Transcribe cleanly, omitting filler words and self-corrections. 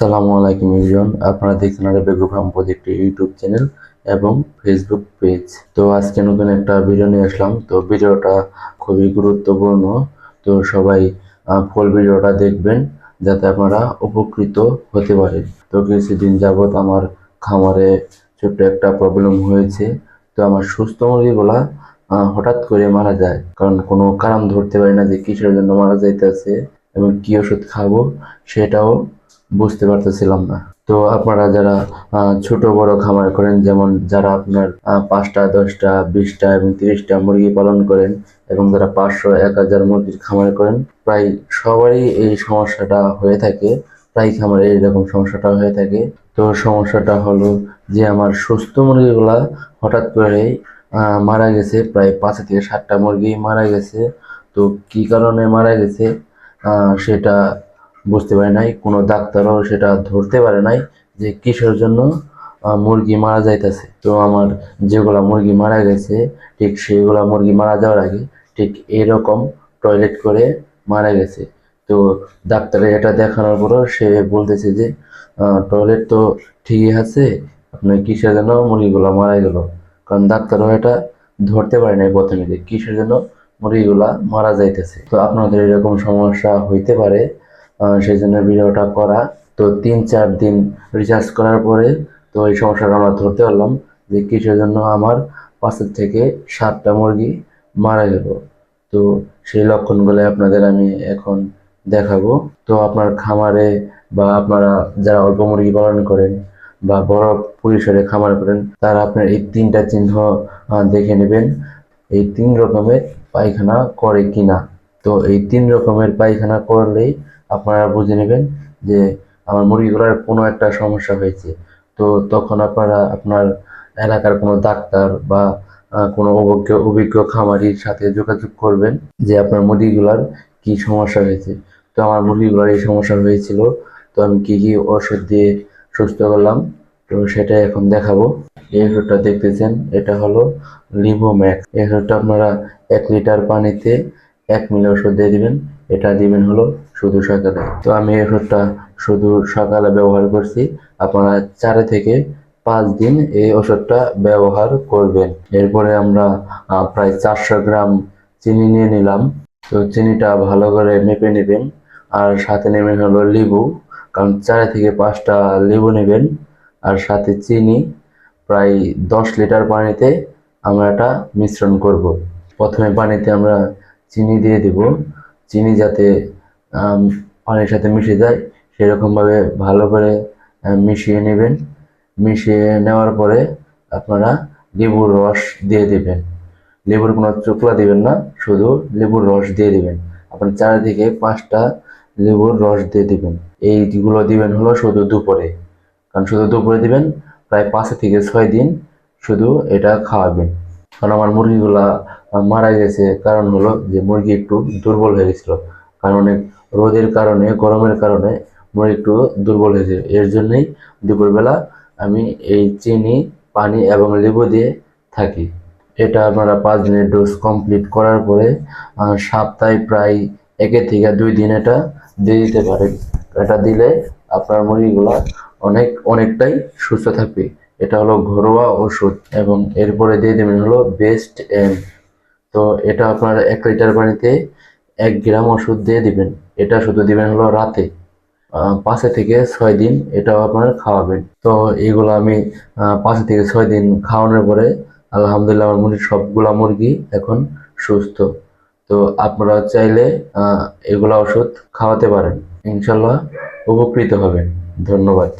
আসসালামু আলাইকুম এভরিওয়ান, আপনারা দেখছেন আর বেগু ফার্ম প্রজেক্ট ইউটিউব চ্যানেল এবং ফেসবুক পেজ। তো আজকে নতুন একটা ভিডিও নিয়ে আসলাম। তো ভিডিওটা খুবই গুরুত্বপূর্ণ, তো সবাই ফুল ভিডিওটা দেখবেন যাতে আপনারা উপকৃত হতে পারেন। তো কিছুদিন যাবৎ আমার খামারে ছোট্ট একটা প্রবলেম হয়েছে। তো আমার সুস্থ মুরগিগুলা হঠাৎ করে মারা যায়, কারণ কোনো কারণ ধরতে পারি না যে কিসের জন্য মারা যাইতেছে এবং কি ওষুধ খাবো সেটাও বুঝতে পারতেছিলাম না। তো আপনারা যারা ছোট বড় খামার করেন, যেমন যারা আপনার 5টা 10টা 20টা এবং 30টা মুরগি পালন করেন এবং যারা 500-1000 মুরগির খামার করেন, প্রায় সবারই এই সমস্যাটা হয়ে থাকে। প্রায় খামারে এরকম সমস্যাটা হয়ে থাকে। তো সমস্যাটা হলো যে আমার সুস্থ মুরগিগুলা হঠাৎ করে মারা গেছে। প্রায় 5 থেকে 7টা মুরগি মারা গেছে। তো কি কারণে মারা গেছে সেটা বুঝতে পারে নাই, কোনো ডাক্তারও সেটা ধরতে পারে নাই যে কিসের জন্য মুরগি মারা যাইতেছে। তো আমার যেগুলা মুরগি মারা গেছে, ঠিক সেগুলা মুরগি মারা যাওয়ার আগে ঠিক এরকম টয়লেট করে মারা গেছে। তো ডাক্তারে এটা দেখানোর পরও সে বলতেছে যে টয়লেট তো ঠিকই আছে, আপনার কিসের জন্য মুরগিগুলা মারা গেল। কারণ ডাক্তারও এটা ধরতে পারে নাই প্রথমে যে কিসের জন্য মুরগিগুলা মারা যাইতেছে। তো আপনাদের এরকম সমস্যা হইতে পারে, সেই জন্য ভিডিওটা করা। তো 3-4 দিন রিসার্চ করার পরে তো এই সমস্যাটা আমরা ধরতে পারলাম যে কিসের জন্য আমার 5 থেকে 7টা মুরগি মারা গেল। তো সেই লক্ষণগুলো আপনাদের আমি এখন দেখাবো। তো আপনার খামারে বা আপনারা যারা অল্প মুরগি পালন করেন বা বড় পরিসরে খামার করেন, তারা আপনার এই 3টা চিহ্ন দেখে নেবেন। এই 3 রকমের পায়খানা করে কিনা। তো এই 3 রকমের পায়খানা করলেই আপনারা বুঝে নেবেন যে আমার মুরগিগুলোর কোনো একটা সমস্যা হয়েছে। তো তখন আপনারা আপনার এলাকার কোনো ডাক্তার বা কোনো অভিজ্ঞ খামারির সাথে যোগাযোগ করবেন যে আপনার মুরগিগুলার কি সমস্যা হয়েছে। তো আমার মুরগিগুলার এই সমস্যা হয়েছিল, তো আমি কি কি ওষুধ দিয়ে সুস্থ করলাম তো সেটাই এখন দেখাবো। এই ওষুধটা দেখতেছেন, এটা হলো লিভোম্যাক্স। এই ওষুধটা আপনারা 1 লিটার পানিতে 1 মিলি ওষুধ দিয়ে দিবেন। এটা দিবেন হলো শুধু সকালে। তো আমি এই ওষুধটা শুধু সকালে ব্যবহার করছি। আপনারা 4 থেকে 5 দিন এই ওষুধটা ব্যবহার করবেন। এরপরে আমরা প্রায় 400 গ্রাম চিনি নিয়ে নিলাম। তো চিনিটা ভালো করে মেপে নেবেন। আর সাথে নেবেন হলো লেবু, কারণ 4 থেকে 5টা লেবু নেবেন। আর সাথে চিনি, প্রায় 10 লিটার পানিতে আমরা এটা মিশ্রণ করব। প্রথমে পানিতে আমরা চিনি দিয়ে দিব। চিনি যাতে পানির সাথে মিশে যায় সেরকমভাবে ভালো করে মিশিয়ে নেবেন। মিশিয়ে নেওয়ার পরে আপনারা লেবুর রস দিয়ে দেবেন। লেবুর কোনো চোকলা দিবেন না, শুধু লেবুর রস দিয়ে দিবেন। আপনার 4 থেকে 5টা লেবুর রস দিয়ে দিবেন। এইগুলো দিবেন হলো শুধু দুপুরে, কারণ শুধু দুপুরে দিবেন। প্রায় 5 থেকে 6 দিন শুধু এটা খাওয়াবেন। কারণ আমার মুরগিগুলা মারা গেছে, কারণ হলো যে মুরগি একটু দুর্বল হয়ে গেছিল। কারণ অনেক রোদের কারণে, গরমের কারণে মুরগি একটু দুর্বল হয়েছে। এর জন্যই দুপুরবেলা আমি এই চিনি, পানি এবং লেবু দিয়ে থাকি। এটা আপনারা 5 দিনের ডোজ কমপ্লিট করার পরে সপ্তাহে প্রায় 1 থেকে 2 দিন এটা দিয়ে দিতে পারেন। এটা দিলে আপনার মুরগিগুলা অনেকটাই সুস্থ থাকবে। এটা হলো ঘরোয়া ওষুধ। এবং এরপরে দিয়ে দেবেন হলো বেস্ট এন্ড। তো এটা আপনার 1 লিটার পানিতে 1 গ্রাম ওষুধ দিয়ে দিবেন। এটা শুধু দিবেন হলো রাতে। 5 থেকে 6 দিন এটাও আপনারা খাওয়াবেন। তো এইগুলো আমি 5 থেকে 6 দিন খাওয়ানোর পরে আলহামদুলিল্লাহ আমার সবগুলা মুরগি এখন সুস্থ। তো আপনারা চাইলে এগুলা ওষুধ খাওয়াতে পারেন, ইনশাল্লাহ উপকৃত হবেন। ধন্যবাদ।